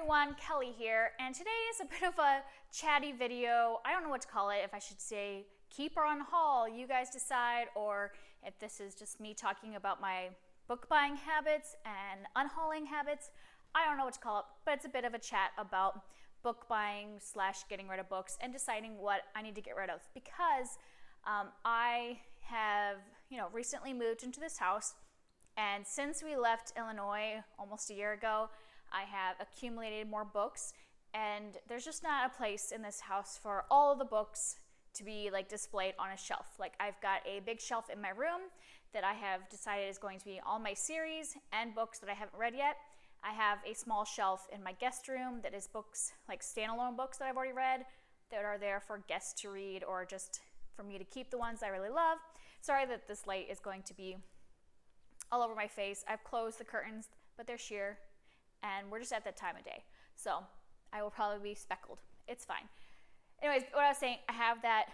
everyone, Kelly here, and today is a bit of a chatty video. I don't know what to call it, if I should say keep or unhaul, you guys decide, or if this is just me talking about my book buying habits and unhauling habits. I don't know what to call it, but it's a bit of a chat about book buying / getting rid of books and deciding what I need to get rid of, because I have recently moved into this house, and since we left Illinois almost a year ago, I have accumulated more books, and there's just not a place in this house for all of the books to be displayed on a shelf. I've got a big shelf in my room that I have decided is going to be all my series and books that I haven't read yet. I have a small shelf in my guest room that is books, standalone books that I've already read, that are there for guests to read or just for me to keep the ones I really love. Sorry that this light is going to be all over my face. I've closed the curtains, but they're sheer, and we're just at that time of day, so I will probably be speckled. It's fine. Anyways, what I was saying, I have that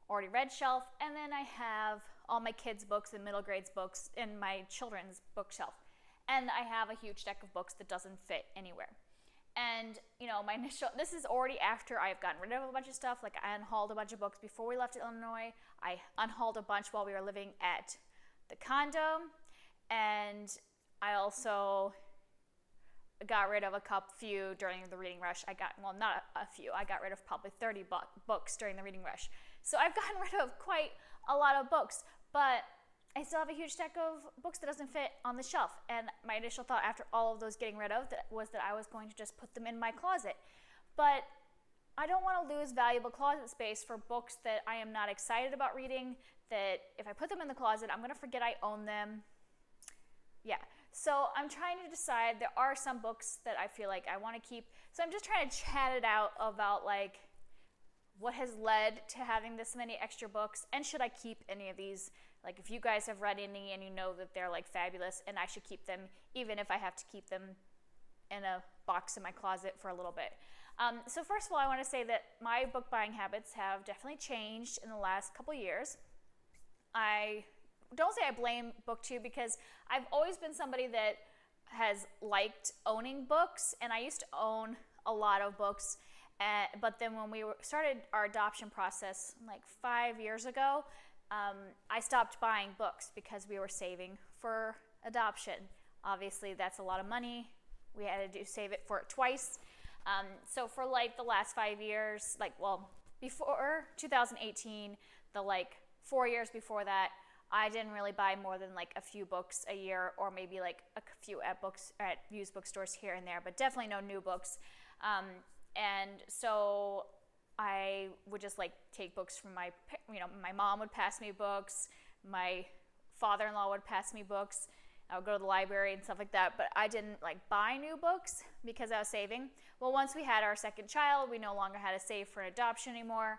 already read shelf, and then I have all my kids' books and middle grades books in my children's bookshelf, and I have a huge deck of books that doesn't fit anywhere. And my initial, this is already after I've gotten rid of a bunch of stuff. I unhauled a bunch of books before we left Illinois. I unhauled a bunch while we were living at the condo, and I also got rid of a few during the reading rush. I got rid of probably 30 books during the reading rush. So I've gotten rid of quite a lot of books, but I still have a huge stack of books that doesn't fit on the shelf. And my initial thought after all of those getting rid of was that I was going to just put them in my closet. But I don't want to lose valuable closet space for books that I am not excited about reading, that if I put them in the closet, I'm going to forget I own them. Yeah, so I'm trying to decide. There are some books that I feel like I want to keep. So I'm just trying to chat it out about what has led to having this many extra books, and should I keep any of these? If you guys have read any and you know that they're fabulous and I should keep them, even if I have to keep them in a box in my closet for a little bit. So first of all, I want to say that my book buying habits have definitely changed in the last couple years. I don't say I blame BookTube, because I've always been somebody that has liked owning books, and I used to own a lot of books, but then when we started our adoption process 5 years ago, I stopped buying books because we were saving for adoption. Obviously that's a lot of money. We had to save it for it twice. So for the last 5 years, before 2018, the 4 years before that, I didn't really buy more than a few books a year, or maybe a few at used bookstores here and there, but definitely no new books. And so I would just take books from my mom would pass me books, my father-in-law would pass me books. I would go to the library and stuff like that, but I didn't buy new books because I was saving. Well, once we had our second child, we no longer had to save for an adoption anymore,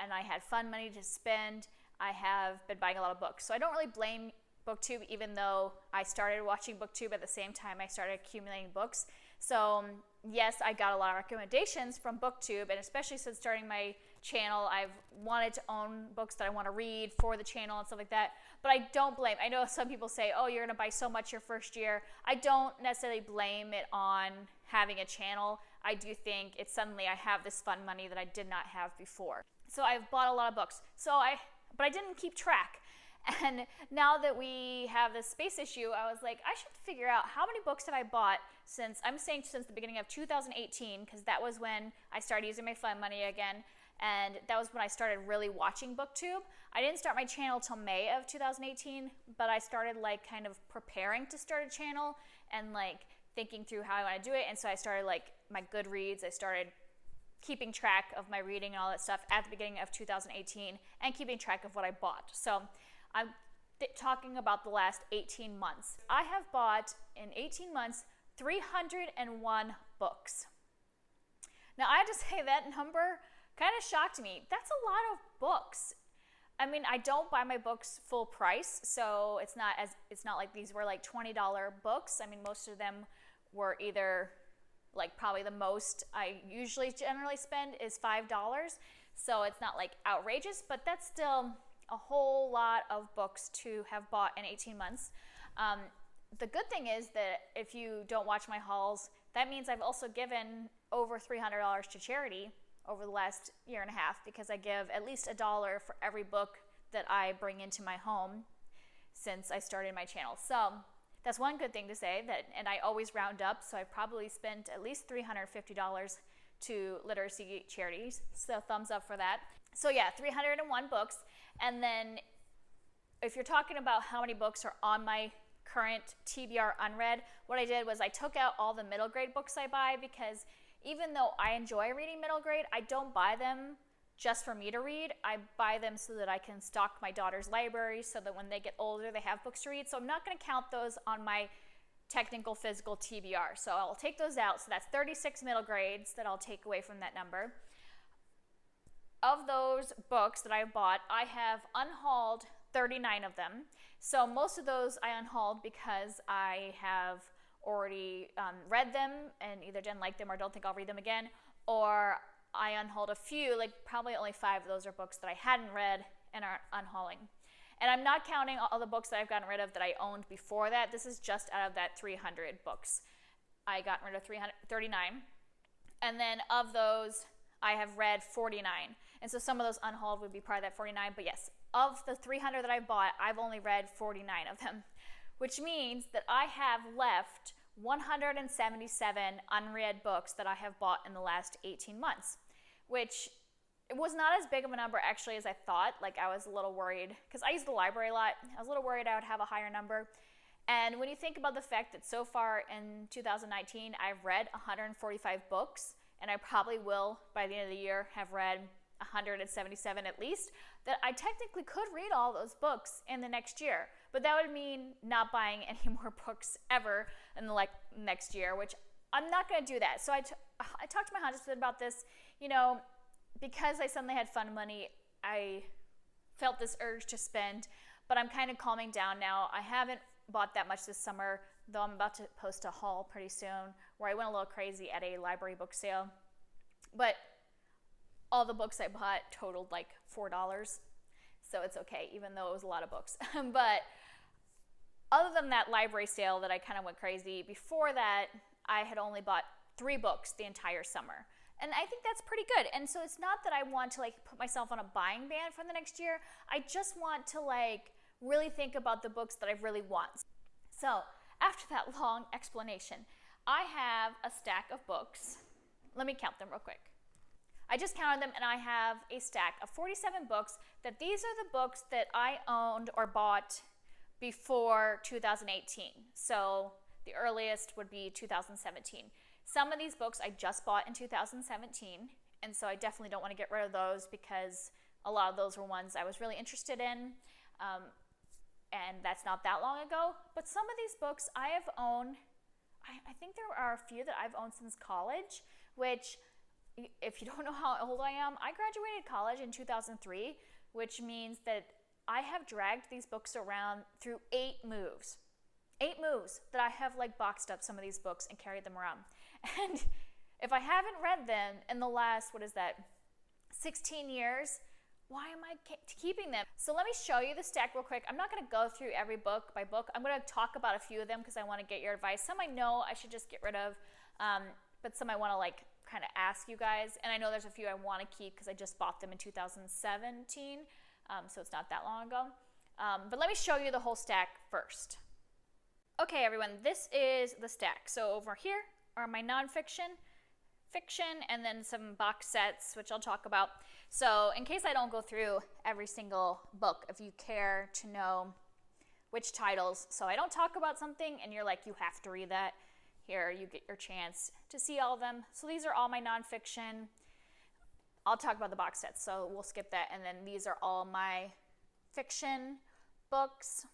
and I had fun money to spend. I have been buying a lot of books. So I don't really blame BookTube, even though I started watching BookTube at the same time I started accumulating books. So yes, I got a lot of recommendations from BookTube, and especially since starting my channel, I've wanted to own books that I want to read for the channel and stuff like that. But I don't blame. I know some people say, oh, you're going to buy so much your first year. I don't necessarily blame it on having a channel. I do think it's suddenly I have this fun money that I did not have before. So I've bought a lot of books. But I didn't keep track. And now that we have this space issue, I was like, I should figure out how many books have I bought since the beginning of 2018, because that was when I started using my fun money again. And that was when I started really watching BookTube. I didn't start my channel till May of 2018, but I started kind of preparing to start a channel and thinking through how I want to do it. And so I started my Goodreads. I started keeping track of my reading and all that stuff at the beginning of 2018, and keeping track of what I bought. So I'm talking about the last 18 months. I have bought in 18 months 301 books. Now I have to say that number kind of shocked me. That's a lot of books. I mean, I don't buy my books full price, so it's not like these were $20 books. I mean, most of them were either probably the most I generally spend is $5. So it's not outrageous, but that's still a whole lot of books to have bought in 18 months. The good thing is that if you don't watch my hauls, that means I've also given over $300 to charity over the last year and a half, because I give at least $1 for every book that I bring into my home since I started my channel. So that's one good thing to say, that, and I always round up, so I've probably spent at least $350 to literacy charities, so thumbs up for that. So yeah, 301 books. And then if you're talking about how many books are on my current TBR unread, what I did was I took out all the middle grade books I buy, because even though I enjoy reading middle grade, I don't buy them just for me to read. I buy them so that I can stock my daughter's library, so that when they get older, they have books to read. So I'm not going to count those on my technical physical TBR. So I'll take those out. So that's 36 middle grades that I'll take away from that number. Of those books that I bought, I have unhauled 39 of them. So most of those I unhauled because I have already read them and either didn't like them or don't think I'll read them again, or I unhauled a few, like probably only 5 of those are books that I hadn't read and are unhauling. And I'm not counting all the books that I've gotten rid of that I owned before that. This is just out of that 300 books. I got rid of 339. And then of those, I have read 49. And so some of those unhauled would be part of that 49. But yes, of the 300 that I bought, I've only read 49 of them, which means that I have left 177 unread books that I have bought in the last 18 months, which it was not as big of a number actually as I thought. Like, I was a little worried because I use the library a lot. I was a little worried I would have a higher number. And when you think about the fact that so far in 2019, I've read 145 books, and I probably will by the end of the year have read 177 at least, that I technically could read all those books in the next year. But that would mean not buying any more books ever in the next year, which I'm not going to do that. So I talked to my husband about this. You know, because I suddenly had fund money, I felt this urge to spend, but I'm kind of calming down now. I haven't bought that much this summer, though I'm about to post a haul pretty soon where I went a little crazy at a library book sale. But all the books I bought totaled like $4, so it's okay, even though it was a lot of books. But other than that library sale that I kind of went crazy, before that, I had only bought 3 books the entire summer. And I think that's pretty good. And so it's not that I want to like put myself on a buying ban for the next year. I just want to like really think about the books that I really want. So after that long explanation, I have a stack of books. Let me count them real quick. I just counted them, and I have a stack of 47 books. That these are the books that I owned or bought before 2018. So the earliest would be 2017. Some of these books I just bought in 2017, and so I definitely don't want to get rid of those because a lot of those were ones I was really interested in, and that's not that long ago. But some of these books I have owned, I think there are a few that I've owned since college, which, if you don't know how old I am, I graduated college in 2003, which means that I have dragged these books around through 8 moves. 8 moves that I have like boxed up some of these books and carried them around. And if I haven't read them in the last, 16 years, why am I keeping them? So let me show you the stack real quick. I'm not going to go through every book by book. I'm going to talk about a few of them because I want to get your advice. Some I know I should just get rid of, but some I want to like kind of ask you guys. And I know there's a few I want to keep because I just bought them in 2017, so it's not that long ago. But let me show you the whole stack first. Okay, everyone, this is the stack. So over here are my nonfiction, fiction, and then some box sets, which I'll talk about. So in case I don't go through every single book, if you care to know which titles, so I don't talk about something and you're like, you have to read that, here you get your chance to see all of them. So these are all my nonfiction. I'll talk about the box sets, so we'll skip that. And then these are all my fiction books.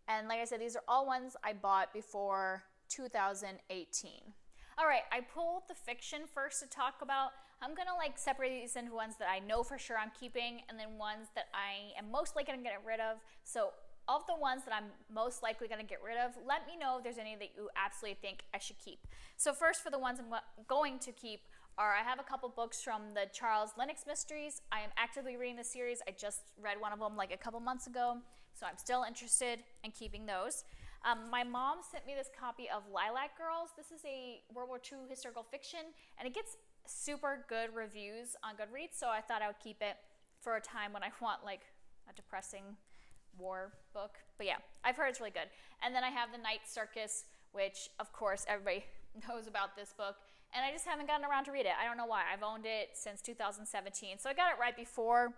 And like I said, these are all ones I bought before 2018. All right, I pulled the fiction first to talk about. I'm gonna like separate these into ones that I know for sure I'm keeping, and then ones that I am most likely gonna get rid of. So of the ones that I'm most likely gonna get rid of, let me know if there's any that you absolutely think I should keep. So first, for the ones I'm going to keep, I have a couple books from the Charles Lennox Mysteries. I am actively reading the series. I just read one of them like a couple months ago, so I'm still interested in keeping those. My mom sent me this copy of Lilac Girls. This is a World War II historical fiction, and it gets super good reviews on Goodreads, so I thought I would keep it for a time when I want like a depressing war book. But yeah, I've heard it's really good. And then I have The Night Circus, which of course everybody knows about this book, and I just haven't gotten around to read it. I don't know why. I've owned it since 2017, so I got it right before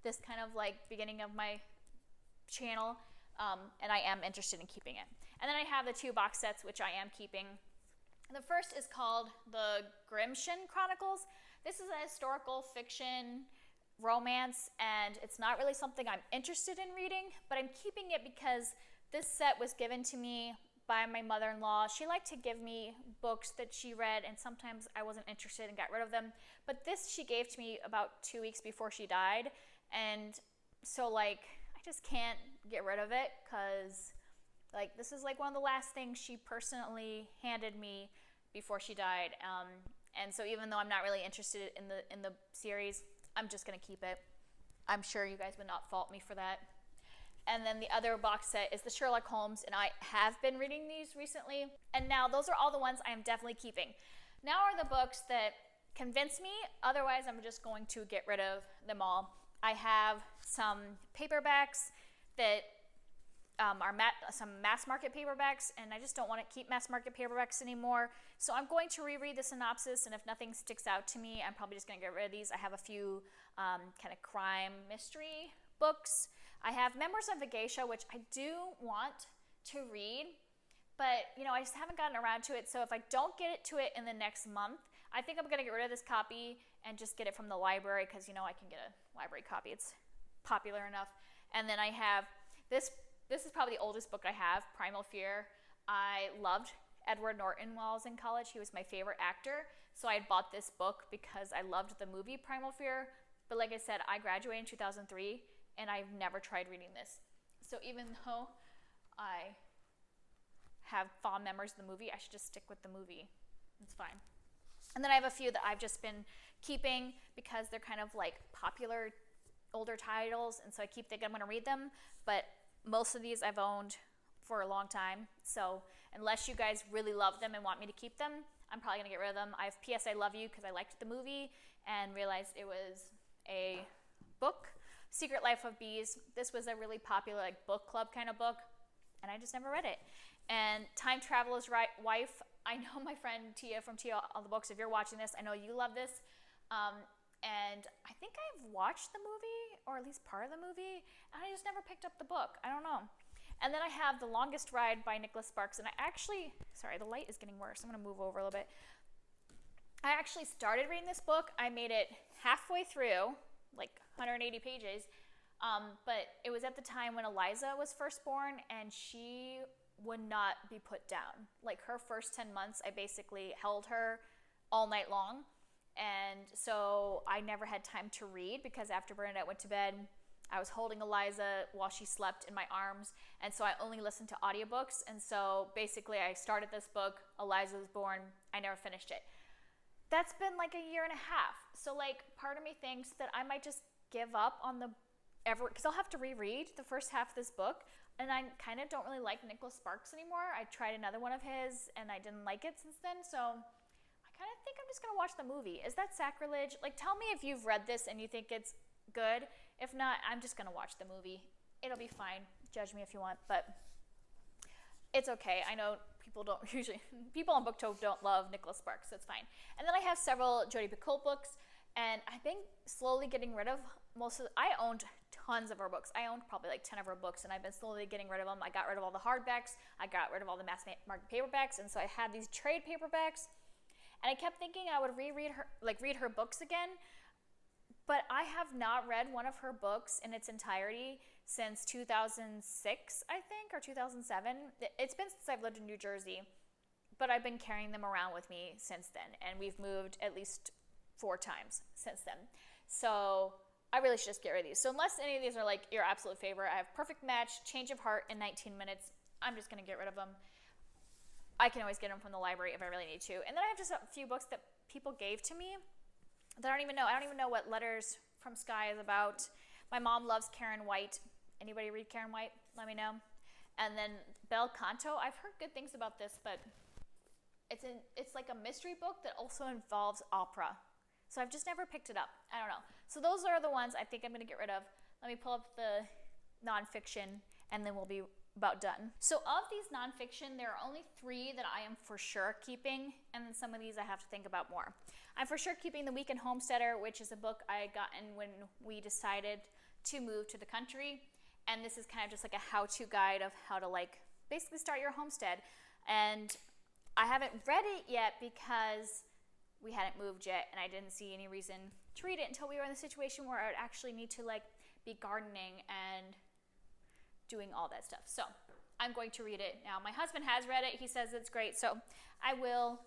this kind of like beginning of my channel, and I am interested in keeping it. And then I have the 2 box sets, which I am keeping. The first is called The Grimshin Chronicles. This is a historical fiction romance, and it's not really something I'm interested in reading, but I'm keeping it because this set was given to me by my mother-in-law. She liked to give me books that she read, and sometimes I wasn't interested and got rid of them. But this she gave to me about 2 weeks before she died, and so like I just can't get rid of it because like this is like one of the last things she personally handed me before she died. And so even though I'm not really interested in the series, I'm just gonna keep it. I'm sure you guys would not fault me for that. And then the other box set is the Sherlock Holmes, and I have been reading these recently. And now those are all the ones I am definitely keeping. Now are the books that convince me, otherwise I'm just going to get rid of them all. I have some paperbacks that are some mass market paperbacks, and I just don't want to keep mass market paperbacks anymore. So I'm going to reread the synopsis, and if nothing sticks out to me, I'm probably just going to get rid of these. I have a few kind of crime mystery books. I have Memoirs of a Geisha, which I do want to read, but you know, I just haven't gotten around to it. So if I don't get to it in the next month, I think I'm going to get rid of this copy and just get it from the library, because you know I can get a library copy. It's popular enough. And then I have this is probably the oldest book I have, Primal Fear. I loved Edward Norton while I was in college. He was my favorite actor. So I had bought this book because I loved the movie Primal Fear. But like I said, I graduated in 2003 and I've never tried reading this. So even though I have fond memories of the movie, I should just stick with the movie. It's fine. And then I have a few that I've just been keeping because they're kind of like popular older titles, and so I keep thinking I'm going to read them, but most of these I've owned for a long time. So unless you guys really love them and want me to keep them, I'm probably going to get rid of them. I have P.S. I Love You because I liked the movie and realized it was a book. Secret Life of Bees. This was a really popular like book club kind of book, and I just never read it. And Time Traveler's Wife. I know my friend Tia from Tia on the Books, if you're watching this, I know you love this. And I think I've watched the movie, or at least part of the movie, and I just never picked up the book. I don't know. And then I have The Longest Ride by Nicholas Sparks, and I actually, sorry, the light is getting worse. I'm going to move over a little bit. I actually started reading this book. I made it halfway through, like 180 pages, but it was at the time when Eliza was first born, and she would not be put down. Like her first 10 months, I basically held her all night long. And so I never had time to read because after Bernadette went to bed, I was holding Eliza while she slept in my arms. And so I only listened to audiobooks. And so basically I started this book, Eliza was born, I never finished it. That's been like a year and a half. So like part of me thinks that I might just give up on because I'll have to reread the first half of this book. And I kind of don't really like Nicholas Sparks anymore. I tried another one of his and I didn't like it since then. So I think I'm just going to watch the movie. Is that sacrilege? Like, tell me if you've read this and you think it's good. If not, I'm just going to watch the movie. It'll be fine. Judge me if you want, but it's okay. I know people on BookTube don't love Nicholas Sparks, so it's fine. And then I have several Jodi Picoult books, and I've been slowly getting rid of I owned tons of her books. I owned probably like 10 of her books, and I've been slowly getting rid of them. I got rid of all the hardbacks. I got rid of all the mass market paperbacks, and so I had these trade paperbacks. And I kept thinking I would read her books again, but I have not read one of her books in its entirety since 2006, I think, or 2007. It's been since I've lived in New Jersey, but I've been carrying them around with me since then, and we've moved at least 4 times since then. So I really should just get rid of these. So unless any of these are like your absolute favorite, I have Perfect Match, Change of Heart in 19 minutes. I'm just going to get rid of them. I can always get them from the library if I really need to. And then I have just a few books that people gave to me that I don't even know. I don't even know what Letters from Sky is about. My mom loves Karen White. Anybody read Karen White? Let me know. And then Bel Canto, I've heard good things about this, but it's like a mystery book that also involves opera. So I've just never picked it up. I don't know. So those are the ones I think I'm going to get rid of. Let me pull up the nonfiction, and then we'll be about done. So of these nonfiction, there are only 3 that I am for sure keeping, and then some of these I have to think about more. I'm for sure keeping The Weekend Homesteader, which is a book I had gotten when we decided to move to the country. And this is kind of just like a how-to guide of how to like basically start your homestead. And I haven't read it yet because we hadn't moved yet, and I didn't see any reason to read it until we were in the situation where I would actually need to like be gardening and doing all that stuff. So I'm going to read it now. My husband has read it. He says it's great, so I will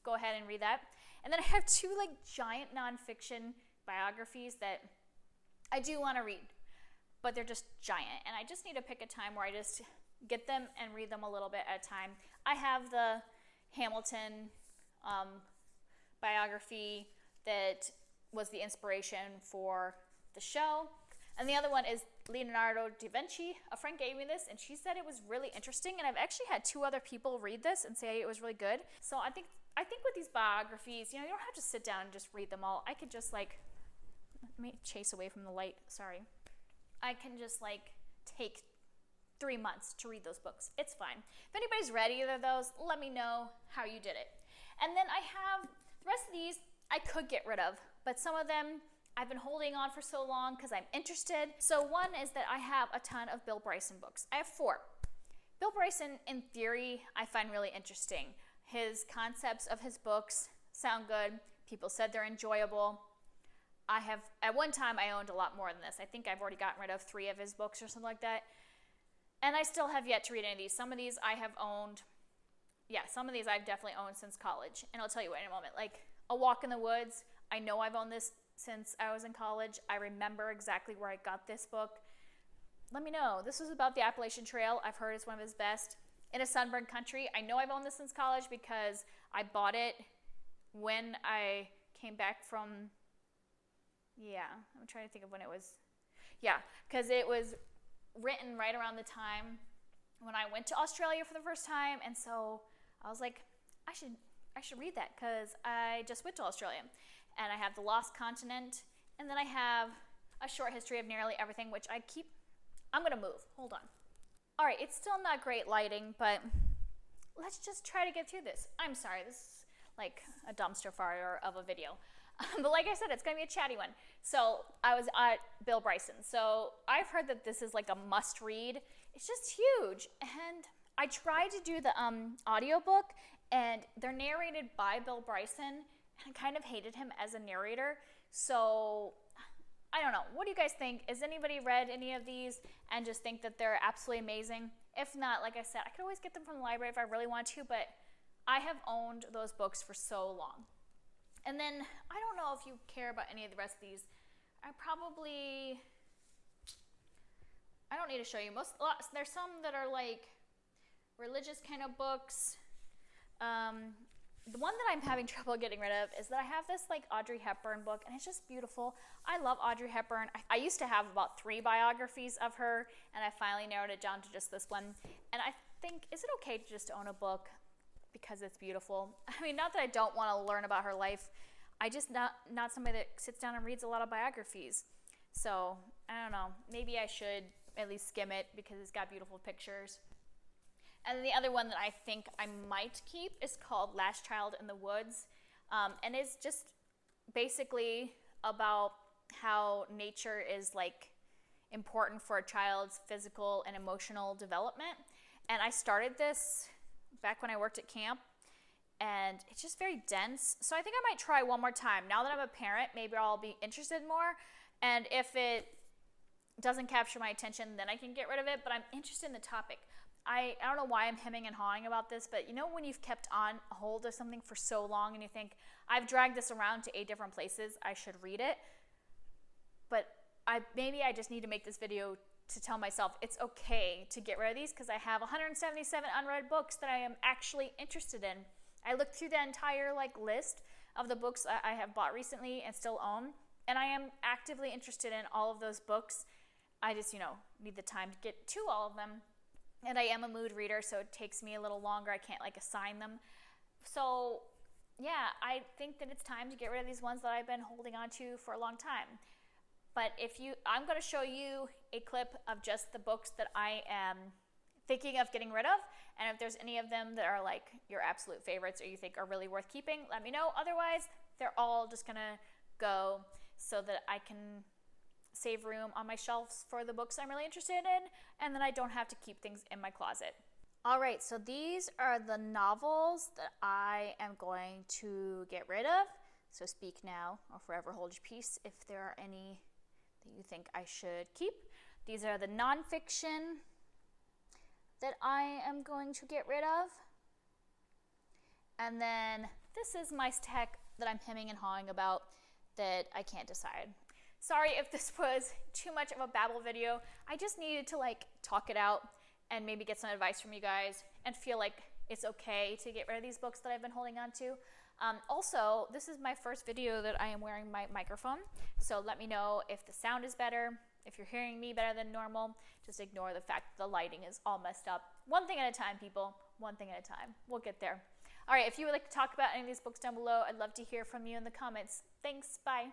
go ahead and read that. And then I have 2 like giant nonfiction biographies that I do want to read, but they're just giant, and I just need to pick a time where I just get them and read them a little bit at a time. I have the Hamilton biography that was the inspiration for the show, and the other one is Leonardo da Vinci. A friend gave me this, and she said it was really interesting, and I've actually had 2 other people read this and say it was really good. So I think with these biographies, you know, you don't have to sit down and just read them all. I could just like, let me chase away from the light, sorry. I can just like take 3 months to read those books. It's fine. If anybody's read either of those, let me know how you did it. And then I have the rest of these I could get rid of, but some of them I've been holding on for so long because I'm interested. So one is that I have a ton of Bill Bryson books. I have 4. Bill Bryson, in theory, I find really interesting. His concepts of his books sound good. People said they're enjoyable. I have, at one time, I owned a lot more than this. I think I've already gotten rid of 3 of his books or something like that. And I still have yet to read any of these. Some of these I have owned, some of these I've definitely owned since college. And I'll tell you what in a moment. Like A Walk in the Woods, I know I've owned this since I was in college. I remember exactly where I got this book. Let me know. This was about the Appalachian Trail. I've heard it's one of his best. In a Sunburned Country, I know I've owned this since college because I bought it when I came back from, I'm trying to think of when it was. Because it was written right around the time when I went to Australia for the first time, and so I was like, I should read that because I just went to Australia. And I have The Lost Continent, and then I have A Short History of Nearly Everything, which I'm gonna move, hold on. All right, it's still not great lighting, but let's just try to get through this. I'm sorry, this is like a dumpster fire of a video. But like I said, it's gonna be a chatty one. So I was at Bill Bryson. So I've heard that this is like a must read. It's just huge. And I tried to do the audiobook, and they're narrated by Bill Bryson, and I kind of hated him as a narrator. So I don't know. What do you guys think? Has anybody read any of these and just think that they're absolutely amazing? If not, like I said, I could always get them from the library if I really want to, but I have owned those books for so long. And then, I don't know if you care about any of the rest of these. I don't need to show you. There's some that are like religious kind of books. The one that I'm having trouble getting rid of is that I have this like Audrey Hepburn book, and it's just beautiful. I love Audrey Hepburn. I used to have about 3 biographies of her, and I finally narrowed it down to just this one. And I think, is it okay to just own a book because it's beautiful? I mean, not that I don't want to learn about her life. I just not somebody that sits down and reads a lot of biographies. So, I don't know. Maybe I should at least skim it because it's got beautiful pictures. And then the other one that I think I might keep is called Last Child in the Woods. And it's just basically about how nature is like important for a child's physical and emotional development. And I started this back when I worked at camp, and it's just very dense. So I think I might try one more time. Now that I'm a parent, maybe I'll be interested more. And if it doesn't capture my attention, then I can get rid of it. But I'm interested in the topic. I don't know why I'm hemming and hawing about this, but you know when you've kept on a hold of something for so long and you think, I've dragged this around to 8 different places, I should read it. But maybe I just need to make this video to tell myself it's okay to get rid of these because I have 177 unread books that I am actually interested in. I looked through the entire list of the books I have bought recently and still own, and I am actively interested in all of those books. I just, need the time to get to all of them. And I am a mood reader, so it takes me a little longer. I can't like assign them. So yeah, I think that it's time to get rid of these ones that I've been holding on to for a long time. But I'm going to show you a clip of just the books that I am thinking of getting rid of. And if there's any of them that are like your absolute favorites or you think are really worth keeping, let me know. Otherwise, they're all just going to go so that I can save room on my shelves for the books I'm really interested in, and then I don't have to keep things in my closet. All right, so these are the novels that I am going to get rid of. So speak now or forever hold your peace if there are any that you think I should keep. These are the nonfiction that I am going to get rid of. And then this is my stack that I'm hemming and hawing about that I can't decide. Sorry if this was too much of a babble video. I just needed to like talk it out and maybe get some advice from you guys and feel like it's okay to get rid of these books that I've been holding on to. Also, this is my first video that I am wearing my microphone, so let me know if the sound is better, if you're hearing me better than normal. Just ignore the fact that the lighting is all messed up. One thing at a time, people. One thing at a time. We'll get there. All right, if you would like to talk about any of these books down below, I'd love to hear from you in the comments. Thanks, bye.